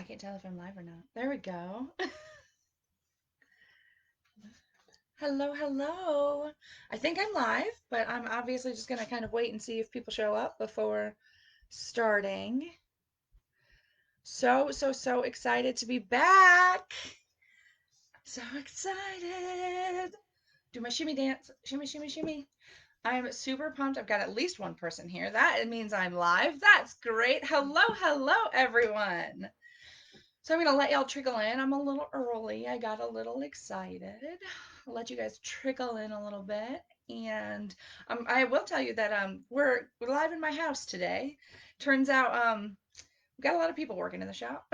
can't tell if I'm live or not. There we go. Hello, hello. I think I'm live, but I'm obviously just going to kind of wait and see if people show up before starting. So excited to be back. So excited. Do my shimmy dance. Shimmy, shimmy, shimmy. I'm super pumped. I've got at least one person here. That means I'm live. That's great. Hello, everyone. So I'm going to let y'all trickle in. I'm a little early. I got a little excited. I'll let you guys trickle in a little bit. And I will tell you that we're live in my house today. Turns out we've got a lot of people working in the shop.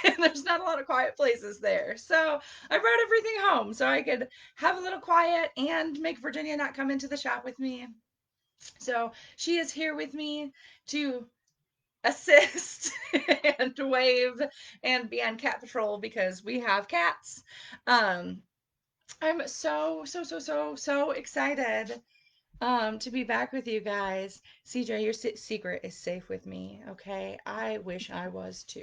And there's not a lot of quiet places there. So I brought everything home so I could have a little quiet and make Virginia not come into the shop with me. So she is here with me to assist and wave and be on cat patrol because we have cats. Um, I'm so excited to be back with you guys. CJ, your secret is safe with me. Okay, I wish I was too.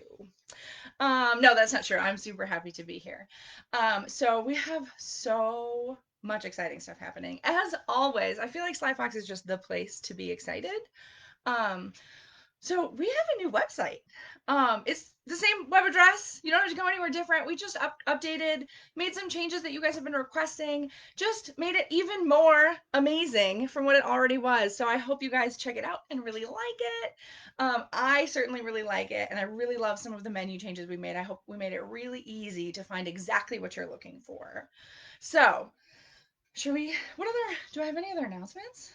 No, that's not true. I'm super happy to be here. So we have so much exciting stuff happening. As always, I feel like Sly Fox is just the place to be excited. Um, so we have a new website. It's the same web address. You don't have to go anywhere different. We just updated, made some changes that you guys have been requesting, just made it even more amazing from what it already was. So I hope you guys check it out and really like it. I certainly really like it, and I really love some of the menu changes we made. I hope we made it really easy to find exactly what you're looking for. So, should we? Do I have any other announcements?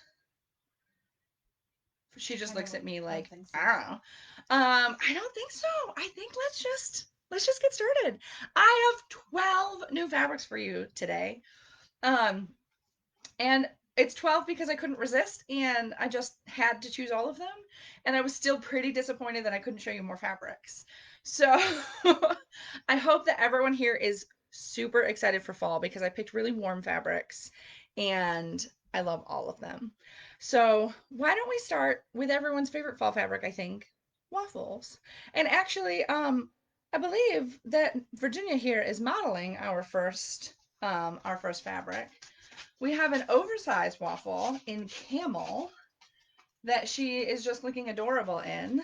She just looks at me like, I don't know. I don't think so. I think let's just get started. I have 12 new fabrics for you today. Um, and it's 12 because I couldn't resist and I just had to choose all of them. And I was still pretty disappointed that I couldn't show you more fabrics. So I hope that everyone here is super excited for fall because I picked really warm fabrics and I love all of them. So why don't we start with everyone's favorite fall fabric, I think, waffles. And actually, I believe that Virginia here is modeling our first fabric. We have an oversized waffle in camel that she is just looking adorable in.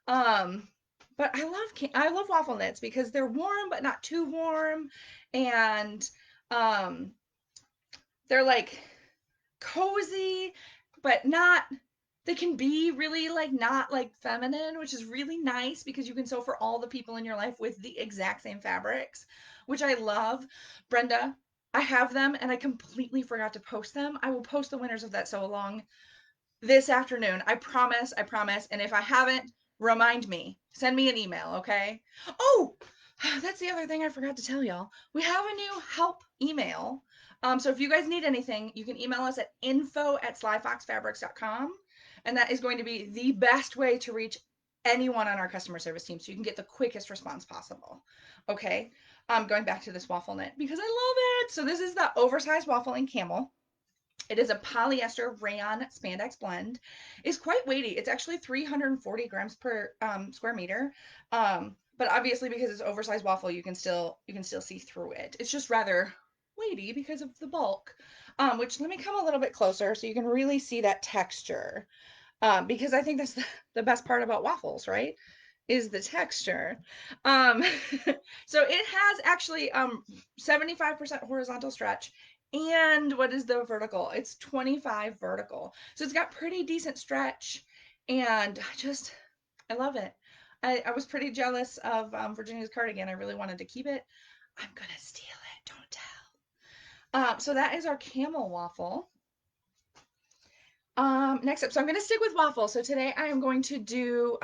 Um, but I love waffle knits because they're warm but not too warm, and um, they're like cozy but not. They can be really like not like feminine, which is really nice because you can sew for all the people in your life with the exact same fabrics, which I love. Brenda, I have them and I completely forgot to post them. I will post the winners of that sew along this afternoon. I promise, I promise. And if I haven't, remind me. Send me an email, okay? Oh, that's the other thing I forgot to tell y'all. We have a new help email. So if you guys need anything, you can email us at info@slyfoxfabrics.com. And that is going to be the best way to reach anyone on our customer service team so you can get the quickest response possible. Okay. Going back to this waffle knit because I love it. So this is the oversized waffle in camel. It is a polyester rayon spandex blend. It's quite weighty. It's actually 340 grams per square meter. But obviously because it's oversized waffle, you can still see through it. It's just rather weighty because of the bulk. Which let me come a little bit closer so you can really see that texture. Because I think that's the best part about waffles, right? Is the texture. Um, so it has actually 75% horizontal stretch. And what is the vertical? It's 25 vertical. So it's got pretty decent stretch. And I love it. I was pretty jealous of Virginia's cardigan. I really wanted to keep it. I'm going to steal it. Don't tell. So that is our camel waffle. Next up, so I'm going to stick with waffle. So today I am going to do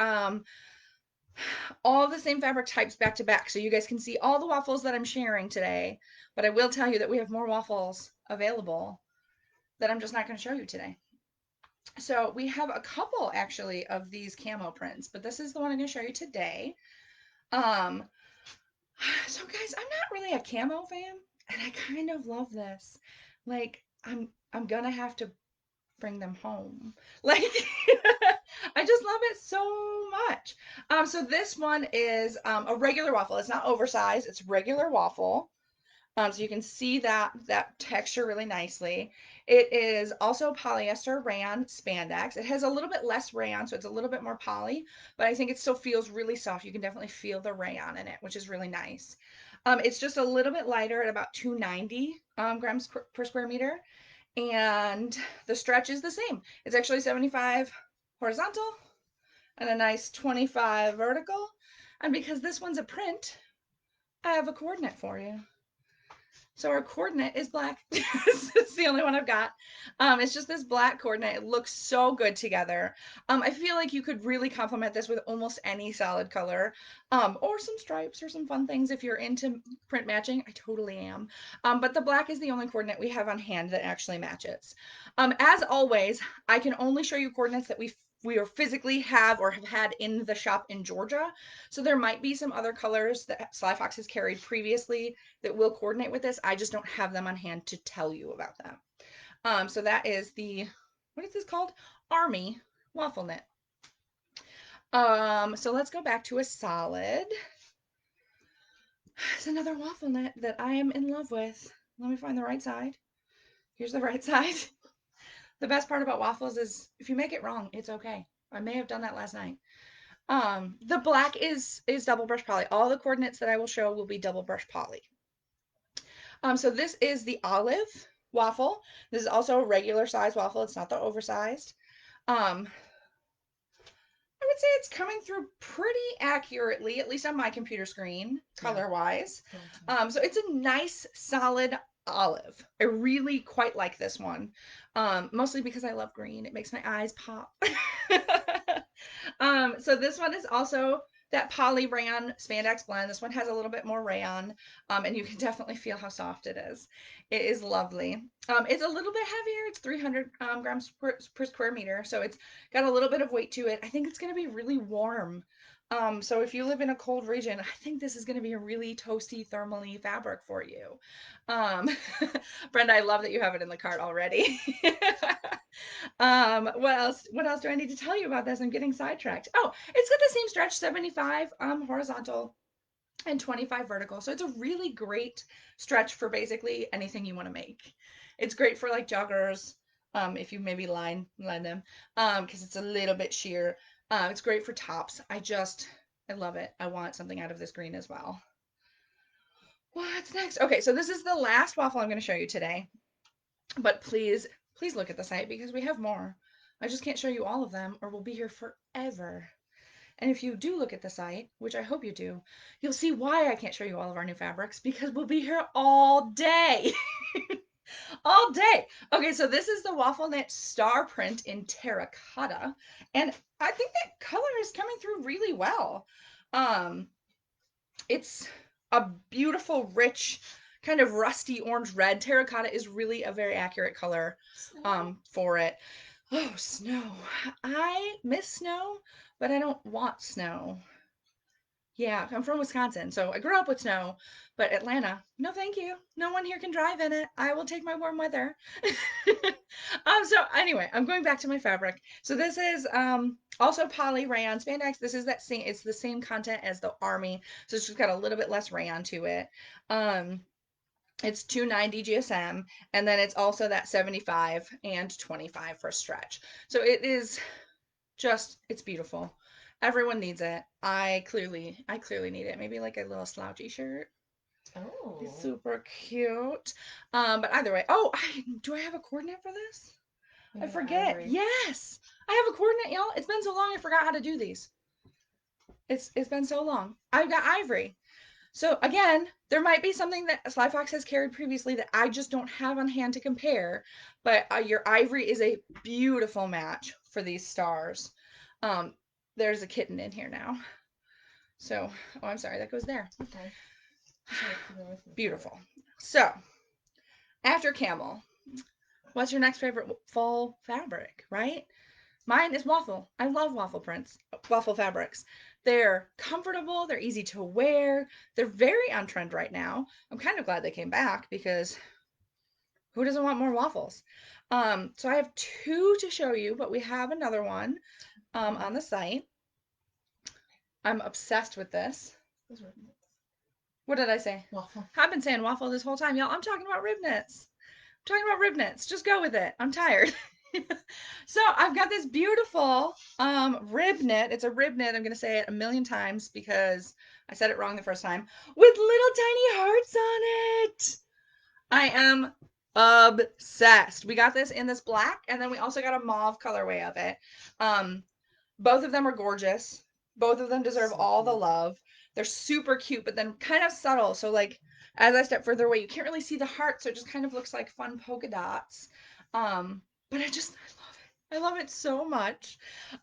all the same fabric types back to back so you guys can see all the waffles that I'm sharing today. But I will tell you that we have more waffles available that I'm just not going to show you today. So we have a couple actually of these camo prints, but this is the one I'm going to show you today. Um, so guys, I'm not really a camo fan, and I kind of love this. Like I'm gonna have to bring them home. Like I just love it so much. So this one is a regular waffle. It's not oversized. It's regular waffle. So you can see that texture really nicely. It is also polyester rayon spandex. It has a little bit less rayon, so it's a little bit more poly, but I think it still feels really soft. You can definitely feel the rayon in it, which is really nice. It's just a little bit lighter at about 290 grams per square meter, and the stretch is the same. It's actually 75 horizontal and a nice 25 vertical. And because this one's a print, I have a coordinate for you. So our coordinate is black. It's the only one I've got. It's just this black coordinate. It looks so good together. I feel like you could really complement this with almost any solid color, or some stripes or some fun things if you're into print matching. I totally am. But the black is the only coordinate we have on hand that actually matches. As always, I can only show you coordinates that we are physically have or have had in the shop in Georgia. So there might be some other colors that Sly Fox has carried previously that will coordinate with this. I just don't have them on hand to tell you about them. So that is what is this called? Army waffle knit. So let's go back to a solid. It's another waffle knit that I am in love with. Let me find the right side. Here's the right side. The best part about waffles is if you make it wrong, it's okay. I may have done that last night. The black is double brush poly. All the coordinates that I will show will be double brush poly. So this is the olive waffle. This is also a regular size waffle. It's not the oversized. I would say it's coming through pretty accurately, at least on my computer screen, color wise. So it's a nice, solid olive. I really quite like this one, mostly because I love green. It makes my eyes pop. So this one is also that poly rayon spandex blend. This one has a little bit more rayon, and you can definitely feel how soft it is. It is lovely. It's a little bit heavier. It's 300 grams per square meter, so it's got a little bit of weight to it. I think it's going to be really warm. So if you live in a cold region, I think this is going to be a really toasty, thermally fabric for you. Brenda, I love that you have it in the cart already. What else? What else do I need to tell you about this? I'm getting sidetracked. Oh, it's got the same stretch, 75 horizontal and 25 vertical. So it's a really great stretch for basically anything you want to make. It's great for like joggers, if you maybe line them, because it's a little bit sheer. It's great for tops. I love it. I want something out of this green as well. What's next? Okay, so this is the last waffle I'm going to show you today. But please look at the site because we have more. I just can't show you all of them or we'll be here forever. And if you do look at the site, which I hope you do, you'll see why I can't show you all of our new fabrics because we'll be here all day. All day. Okay, so this is the Waffle Knit Star Print in terracotta. And I think that color is coming through really well. It's a beautiful, rich, kind of rusty orange red. Terracotta is really a very accurate color for it. Oh, snow. I miss snow, but I don't want snow. Yeah, I'm from Wisconsin, so I grew up with snow, but Atlanta, no thank you. No one here can drive in it. I will take my warm weather. So anyway, I'm going back to my fabric. So this is also poly rayon spandex. This is that same, it's the same content as the Army, so it's just got a little bit less rayon to it. It's 290 GSM, and then it's also that 75 and 25 for stretch. So it is just, it's beautiful. Everyone needs it. I clearly need it. Maybe like a little slouchy shirt. Oh. It's super cute. But either way, do I have a coordinate for this? I forget. Ivory. Yes, I have a coordinate, y'all. It's been so long, I forgot how to do these. It's been so long. I've got ivory. So again, there might be something that Sly Fox has carried previously that I just don't have on hand to compare, but your ivory is a beautiful match for these stars. There's a kitten in here now. So, I'm sorry, that goes there. Okay. Beautiful. So, after camel, what's your next favorite fall fabric, right? Mine is waffle. I love waffle prints, waffle fabrics. They're comfortable, they're easy to wear, they're very on trend right now. I'm kind of glad they came back because who doesn't want more waffles? So I have two to show you, but we have another one. on the site. I'm obsessed with this. What did I say? Waffle. I've been saying waffle this whole time, y'all. I'm talking about rib knits. I'm talking about rib knits. Just go with it. I'm tired. So I've got this beautiful rib knit. It's a rib knit. I'm going to say it a million times because I said it wrong the first time. With little tiny hearts on it. I am obsessed. We got this in this black, and then we also got a mauve colorway of it. Both of them are gorgeous. Both of them deserve all the love. They're super cute, but then kind of subtle. So like as I step further away, you can't really see the heart, so it just kind of looks like fun polka dots. But I love it. I love it so much.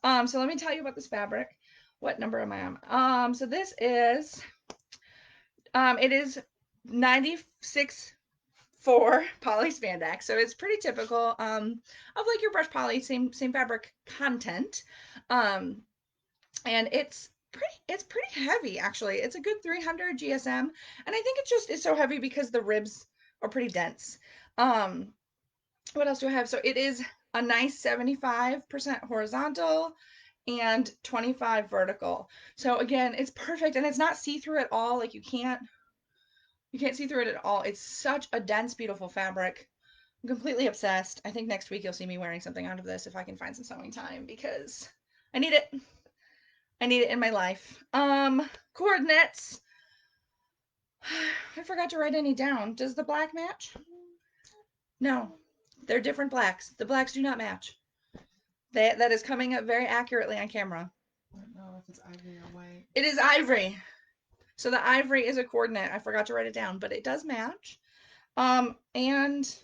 So let me tell you about this fabric. What number am I on? So this is it is 96 for poly spandex, so it's pretty typical of like your brush poly, same fabric content, and it's pretty heavy actually. It's a good 300 GSM, and I think it's so heavy because the ribs are pretty dense. What else do I have? So it is a nice 75% horizontal and 25 vertical. So again, it's perfect, and it's not see-through at all. Like you can't see through it at all. It's such a dense, beautiful fabric. I'm completely obsessed. I think next week you'll see me wearing something out of this if I can find some sewing time because I need it. I need it in my life. Coordinates. I forgot to write any down. Does the black match? No. They're different blacks. The blacks do not match. That is coming up very accurately on camera. I don't know if it's ivory or white. It is ivory. So the ivory is a coordinate. I forgot to write it down, but it does match. And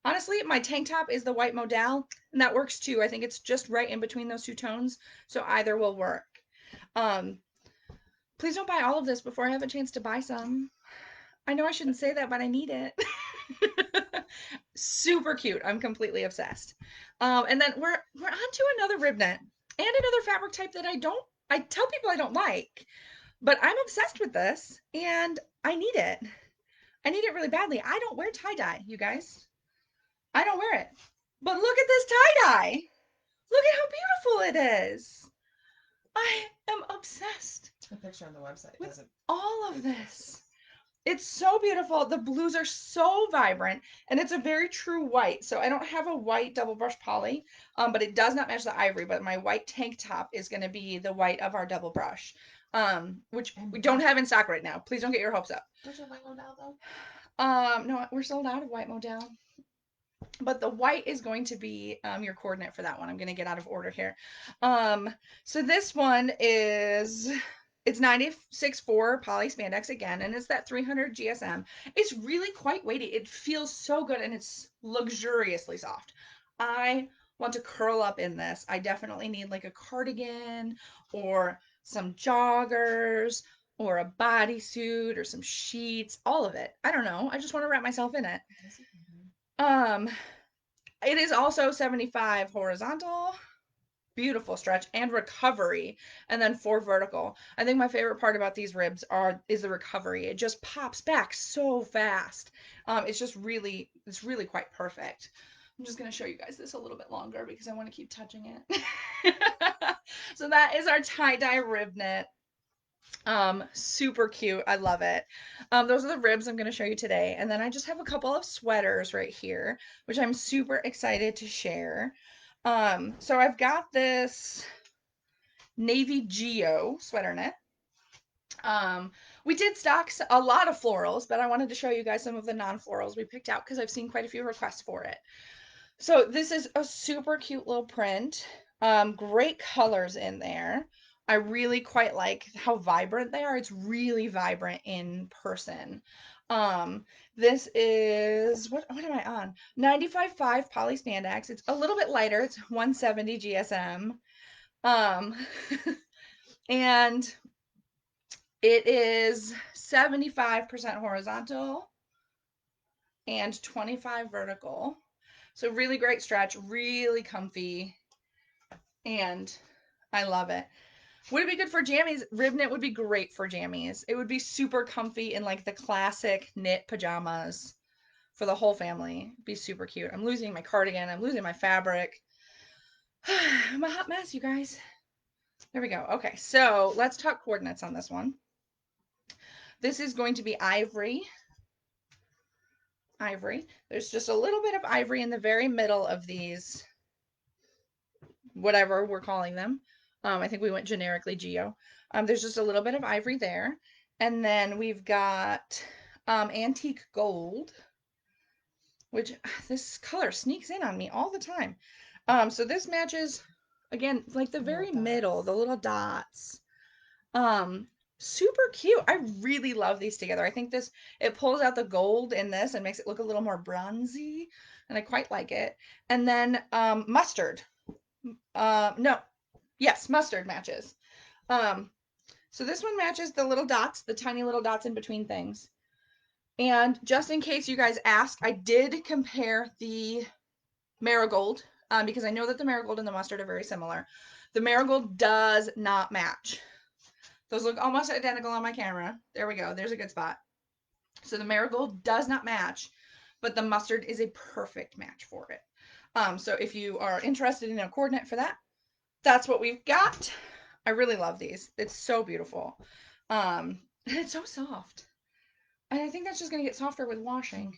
honestly, my tank top is the white modal, and that works too. I think it's just right in between those two tones, so either will work. Please don't buy all of this before I have a chance to buy some. I know I shouldn't say that, but I need it. Super cute. I'm completely obsessed. And then we're on to another rib knit and another fabric type that I tell people I don't like, but I'm obsessed with this and I need it. I need it really badly. I don't wear tie-dye, you guys. I don't wear it. But look at this tie-dye. Look at how beautiful it is. I am obsessed. The picture on the website with doesn't. all of this. It's so beautiful. The blues are so vibrant, and it's a very true white. So I don't have a white double brush poly, but it does not match the ivory. But my white tank top is going to be the white of our double brush, which we don't have in stock right now. Please don't get your hopes up. Where's your white modal though? No, we're sold out of white modal. But the white is going to be your coordinate for that one. I'm going to get out of order here. So this one is, it's 96.4 poly spandex again, and it's that 300 GSM. It's really quite weighty. It feels so good, and it's luxuriously soft. I want to curl up in this. I definitely need like a cardigan or some joggers or a bodysuit or some sheets, all of it. I don't know. I just want to wrap myself in it. Um, it is also 75 horizontal, beautiful stretch, and recovery, and then 4 vertical. I think my favorite part about these ribs is the recovery. It just pops back so fast. It's really quite perfect. I'm just going to show you guys this a little bit longer because I want to keep touching it. So that is our tie-dye rib knit. Super cute. I love it. Those are the ribs I'm going to show you today. And then I just have a couple of sweaters right here, which I'm super excited to share. So I've got this navy geo sweater knit. We did stock a lot of florals, but I wanted to show you guys some of the non-florals we picked out because I've seen quite a few requests for it. So this is a super cute little print. Great colors in there. I really quite like how vibrant they are. It's really vibrant in person. This is, what am I on? 95.5 poly spandex. It's a little bit lighter. It's 170 GSM. And it is 75% horizontal and 25 vertical. So really great stretch, really comfy, and I love it. Would it be good for jammies? Rib knit would be great for jammies. It would be super comfy in like the classic knit pajamas for the whole family. It'd be super cute. I'm losing my cardigan. I'm losing my fabric. I'm a hot mess, you guys. There we go. Okay, so let's talk coordinates on this one. This is going to be ivory. Ivory. There's just a little bit of ivory in the very middle of these, whatever we're calling them. I think we went generically geo. There's just a little bit of ivory there. And then we've got antique gold, which this color sneaks in on me all the time. So this matches, again, like the very middle, the little dots. Um, Super cute. I really love these together. I think it pulls out the gold in this and makes it look a little more bronzy, and I quite like it. And then mustard. No, yes, mustard matches. Um, so this one matches the little dots, the tiny little dots in between things. And just in case you guys ask, I did compare the marigold because I know that the marigold and the mustard are very similar. The marigold does not match. Those look almost identical on my camera. There we go. There's a good spot. So the marigold does not match, but the mustard is a perfect match for it. So if you are interested in a coordinate for that, that's what we've got. I really love these. It's so beautiful. And it's so soft. And I think that's just going to get softer with washing,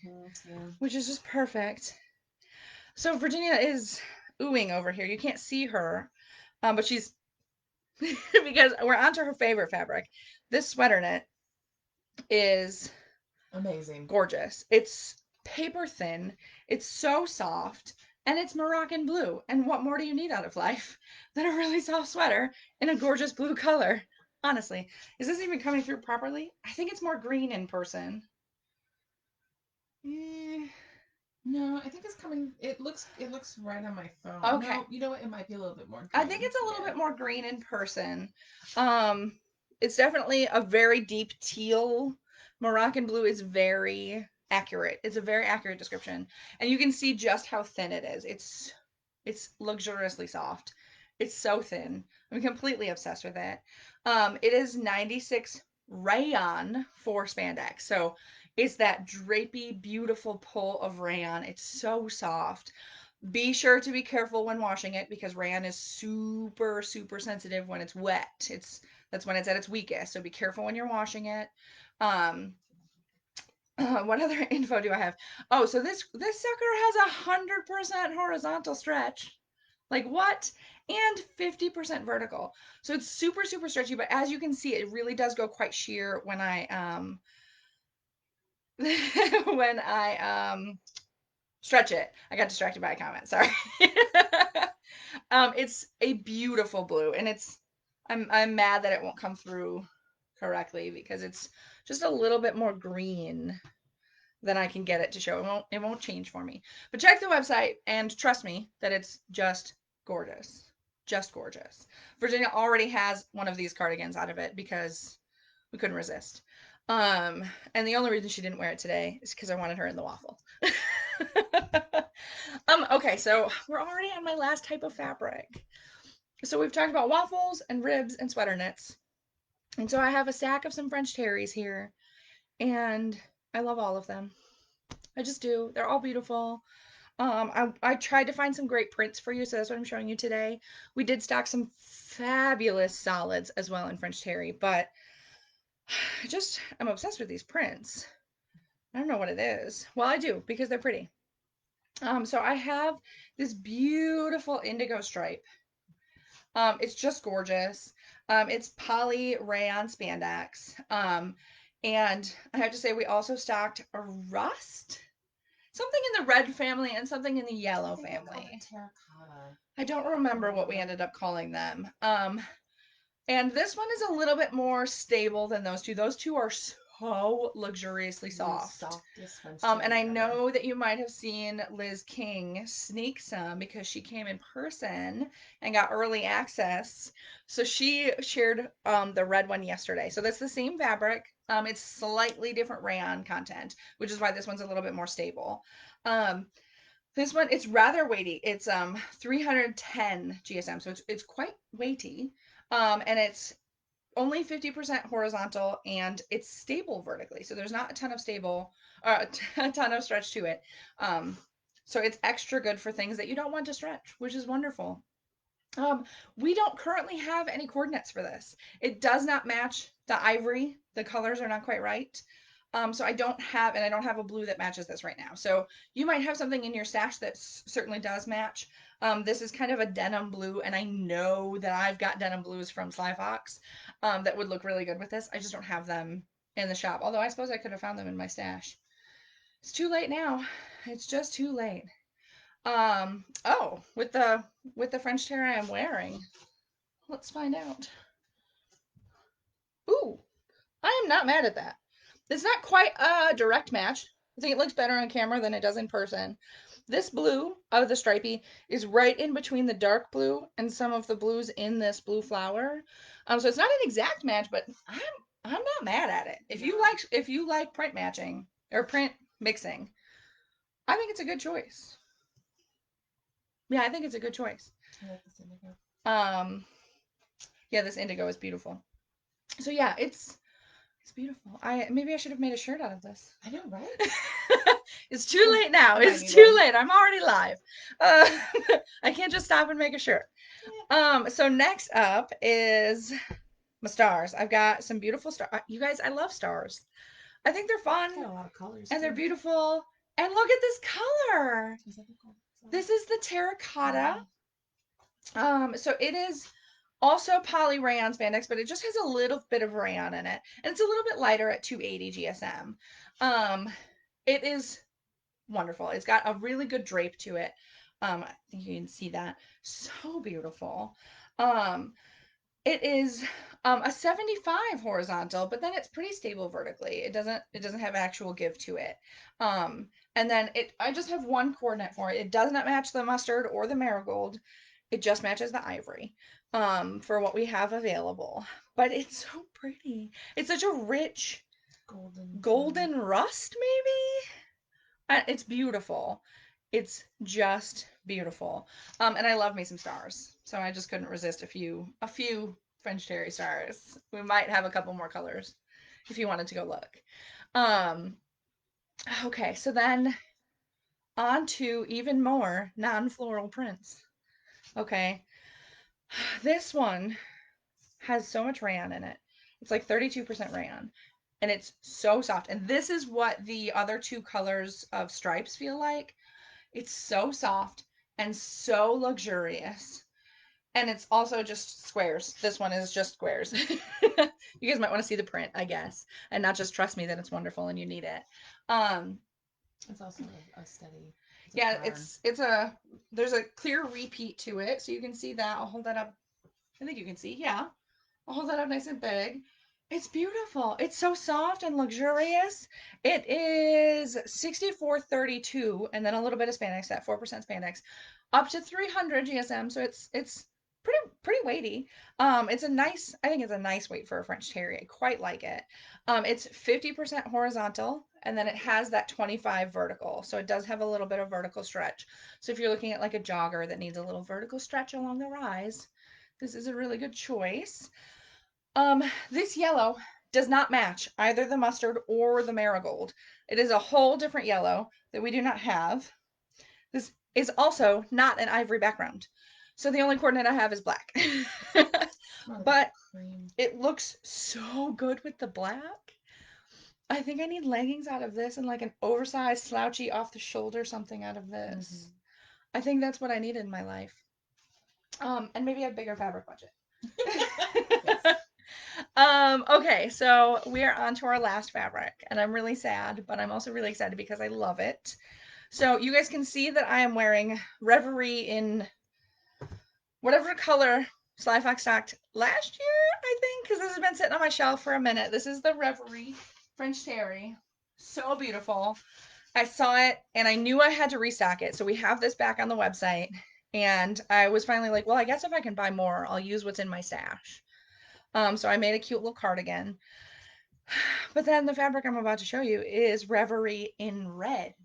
which is just perfect. So Virginia is oohing over here. You can't see her, but she's because we're onto her favorite fabric. This sweater knit is amazing, gorgeous. It's paper thin. It's so soft, and it's Moroccan blue. And what more do you need out of life than a really soft sweater in a gorgeous blue color? Honestly, is this even coming through properly? I think it's more green in person. No, I think it's coming. It looks right on my phone. Okay. No, you know what? It might be a little bit more green. I think it's a little bit more green in person. It's definitely a very deep teal. Moroccan blue is very accurate. It's a very accurate description. And you can see just how thin it is. It's luxuriously soft. It's so thin. I'm completely obsessed with it. It is 96 rayon for spandex. So it's that drapey, beautiful pull of rayon. It's so soft. Be sure to be careful when washing it because rayon is super, super sensitive when it's wet. That's when it's at its weakest. So be careful when you're washing it. What other info do I have? Oh, so this sucker has 100% horizontal stretch. Like what? And 50% vertical. So it's super, super stretchy, but as you can see, it really does go quite sheer when I when I stretch it. I got distracted by a comment. Sorry. It's a beautiful blue, and I'm mad that it won't come through correctly because it's just a little bit more green than I can get it to show. It won't change for me. But check the website and trust me that it's just gorgeous. Just gorgeous. Virginia already has one of these cardigans out of it because we couldn't resist. And the only reason she didn't wear it today is because I wanted her in the waffle. Okay, so we're already on my last type of fabric. So we've talked about waffles and ribs and sweater knits. And so I have a stack of some French terries here, and I love all of them. I just do. They're all beautiful. I tried to find some great prints for you, so that's what I'm showing you today. We did stock some fabulous solids as well in French terry, but I'm obsessed with these prints. I don't know what it is. Well, I do because they're pretty. So I have this beautiful indigo stripe. It's just gorgeous. It's poly rayon spandex. And I have to say we also stocked a rust, something in the red family and something in the yellow family. Terracotta. I don't remember what we ended up calling them. And this one is a little bit more stable than those two. Those two are so luxuriously soft. And I know that you might have seen Liz King sneak some because she came in person and got early access. So she shared the red one yesterday. So that's the same fabric. It's slightly different rayon content, which is why this one's a little bit more stable. This one, it's rather weighty. It's 310 GSM, so it's quite weighty. And it's only 50% horizontal and it's stable vertically. So there's not a ton of a ton of stretch to it. So it's extra good for things that you don't want to stretch, which is wonderful. Um, we don't currently have any coordinates for this. It does not match the ivory. The colors are not quite right. So I don't have, and I don't have a blue that matches this right now. So you might have something in your stash that certainly does match. This is kind of a denim blue, and I know that I've got denim blues from Sly Fox that would look really good with this. I just don't have them in the shop. Although I suppose I could have found them in my stash. It's too late now. It's just too late. Oh, with the French terry I'm wearing. Let's find out. Ooh, I am not mad at that. It's not quite a direct match. I think it looks better on camera than it does in person. This blue of the stripy is right in between the dark blue and some of the blues in this blue flower. So it's not an exact match, but I'm not mad at it. If you like print matching or print mixing, I think it's a good choice. Yeah, I think it's a good choice. I like this indigo. Yeah, this indigo is beautiful. So yeah, it's beautiful. Maybe I should have made a shirt out of this. I know, right? It's too late now. I might It's need too one. late. I'm already live. Uh, I can't just stop and make a shirt. So next up is my stars. I've got some beautiful stars. You guys, I love stars. I think they're fun Got a lot of colors. and they're too. beautiful. And look at this color. Is that the color? This is the terracotta. Yeah. So it is also poly rayon spandex, but it just has a little bit of rayon in it. And it's a little bit lighter at 280 GSM. It is wonderful. It's got a really good drape to it. I think you can see that. So beautiful. Um, it is a 75 horizontal, but then it's pretty stable vertically. It doesn't have actual give to it. And then I just have one coordinate for it. It does not match the mustard or the marigold. It just matches the ivory for what we have available. But it's so pretty. It's such a rich golden rust, maybe? It's beautiful. It's just beautiful. And I love me some stars. So I just couldn't resist a few French terry stars. We might have a couple more colors if you wanted to go look. Um, okay, so then on to even more non-floral prints. Okay. This one has so much rayon in it. It's like 32% rayon. And it's so soft. And this is what the other two colors of stripes feel like. It's so soft and so luxurious. And it's also just squares. This one is just squares. You guys might want to see the print, I guess, and not just trust me that it's wonderful and you need it. Um, It's also a steady. yeah, there's a clear repeat to it, so you can see that. I'll hold that up. I think you can see. Yeah, I'll hold that up nice and big. It's beautiful. It's so soft and luxurious. It is 6432 and then a little bit of spandex, that 4% spandex, up to 300 GSM. So it's pretty weighty. I think it's a nice weight for a French Terrier. I quite like it. It's 50% horizontal and then it has that 25 vertical. So it does have a little bit of vertical stretch. So if you're looking at like a jogger that needs a little vertical stretch along the rise, this is a really good choice. This yellow does not match either the mustard or the marigold. It is a whole different yellow that we do not have. This is also not an ivory background. So the only coordinate I have is black. But it looks so good with the black. I think I need leggings out of this and like an oversized, slouchy, off the shoulder something out of this. Mm-hmm. I think that's what I need in my life. And maybe a bigger fabric budget. Okay, so we are on to our last fabric, and I'm really sad, but I'm also really excited because I love it. So you guys can see that I am wearing Reverie in whatever color Sly Fox stocked last year, I think, because this has been sitting on my shelf for a minute. This is the Reverie French Terry. So beautiful. I saw it, and I knew I had to restock it, so we have this back on the website, and I was finally like, well, I guess if I can buy more, I'll use what's in my stash. So I made a cute little cardigan. But then the fabric I'm about to show you is Reverie in red.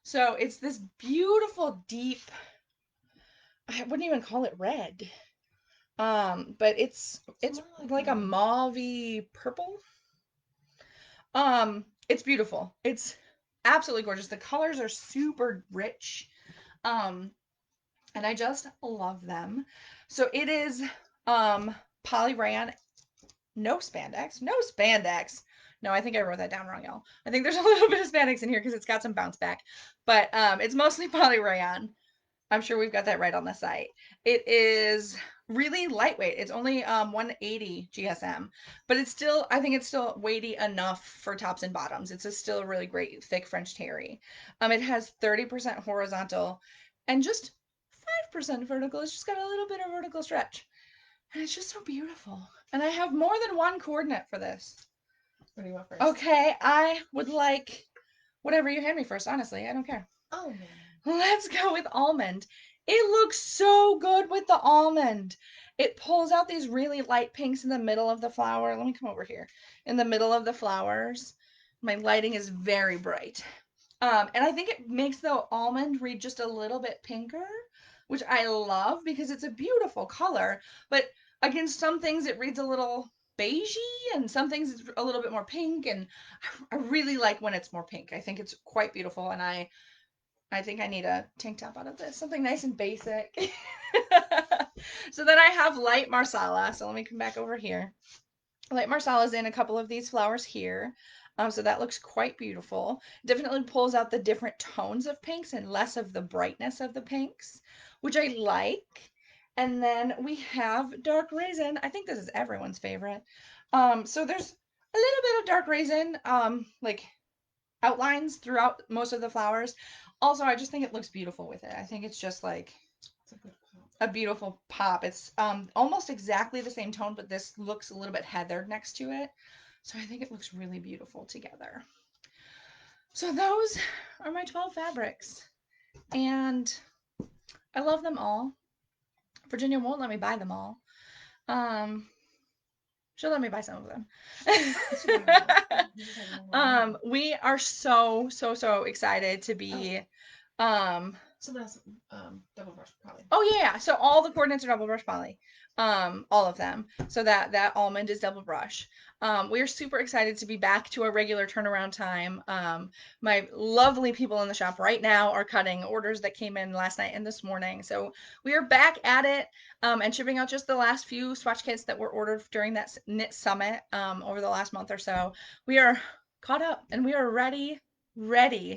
So it's this beautiful, deep, I wouldn't even call it red. But it's like a mauve-y purple. It's beautiful. It's absolutely gorgeous. The colors are super rich. and I just love them. So it is um polyrayon, no spandex, no spandex. No, I think I wrote that down wrong, y'all. I think there's a little bit of spandex in here because it's got some bounce back, but it's mostly polyrayon. I'm sure we've got that right on the site. It is really lightweight. It's only 180 GSM, but it's still, I think it's still weighty enough for tops and bottoms. It's still a really great thick French terry. It has 30% horizontal and just 5% vertical. It's just got a little bit of vertical stretch. And it's just so beautiful. And I have more than one coordinate for this. What do you want first? Okay, I would like whatever you hand me first, honestly. I don't care. Oh, man. Let's go with almond. It looks so good with the almond. It pulls out these really light pinks in the middle of the flower. Let me come over here. In the middle of the flowers. My lighting is very bright. And I think it makes the almond read just a little bit pinker, which I love because it's a beautiful color. But against some things, it reads a little beigey, and some things it's a little bit more pink. And I really like when it's more pink. I think it's quite beautiful, and I think I need a tank top out of this, something nice and basic. So then I have light marsala. So let me come back over here. Light marsala is in a couple of these flowers here. So that looks quite beautiful. Definitely pulls out the different tones of pinks and less of the brightness of the pinks, which I like. And then we have dark raisin. I think this is everyone's favorite. So there's a little bit of dark raisin, like outlines throughout most of the flowers. Also, I just think it looks beautiful with it. I think it's just like It's a good pop. a beautiful pop. It's almost exactly the same tone, but this looks a little bit heathered next to it. So I think it looks really beautiful together. So those are my 12 fabrics. And I love them all. Virginia won't let me buy them all. Um, she'll let me buy some of them. We are so excited to be So that's double brush poly. Oh yeah, so all the coordinates are double brush poly. All of them. So that almond is double brush. We're super excited to be back to a regular turnaround time. My lovely people in the shop right now are cutting orders that came in last night and this morning. So we are back at it and shipping out just the last few swatch kits that were ordered during that knit summit over the last month or so. We are caught up and we are ready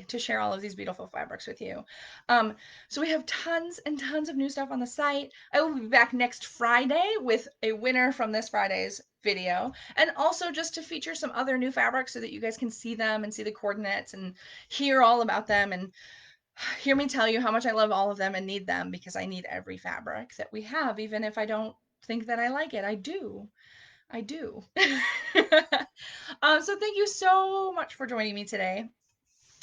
to share all of these beautiful fabrics with you. So we have tons and tons of new stuff on the site. I will be back next Friday with a winner from this Friday's video, and also just to feature some other new fabrics so that you guys can see them and see the coordinates and hear all about them and hear me tell you how much I love all of them and need them, because I need every fabric that we have, even if I don't think that I like it. I do. So thank you so much for joining me today.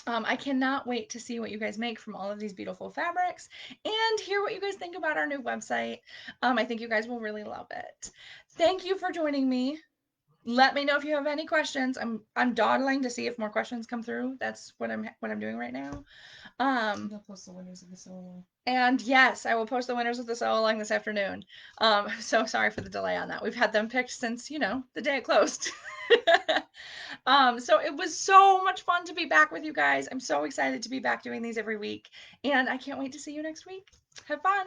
I cannot wait to see what you guys make from all of these beautiful fabrics and hear what you guys think about our new website. I think you guys will really love it. Thank you for joining me. Let me know if you have any questions. I'm dawdling to see if more questions come through. That's what I'm doing right now. You'll post the winners of the solo. And yes, I will post the winners of the sew along this afternoon. So sorry for the delay on that. We've had them picked since, the day it closed. So it was so much fun to be back with you guys. I'm so excited to be back doing these every week. And I can't wait to see you next week. Have fun.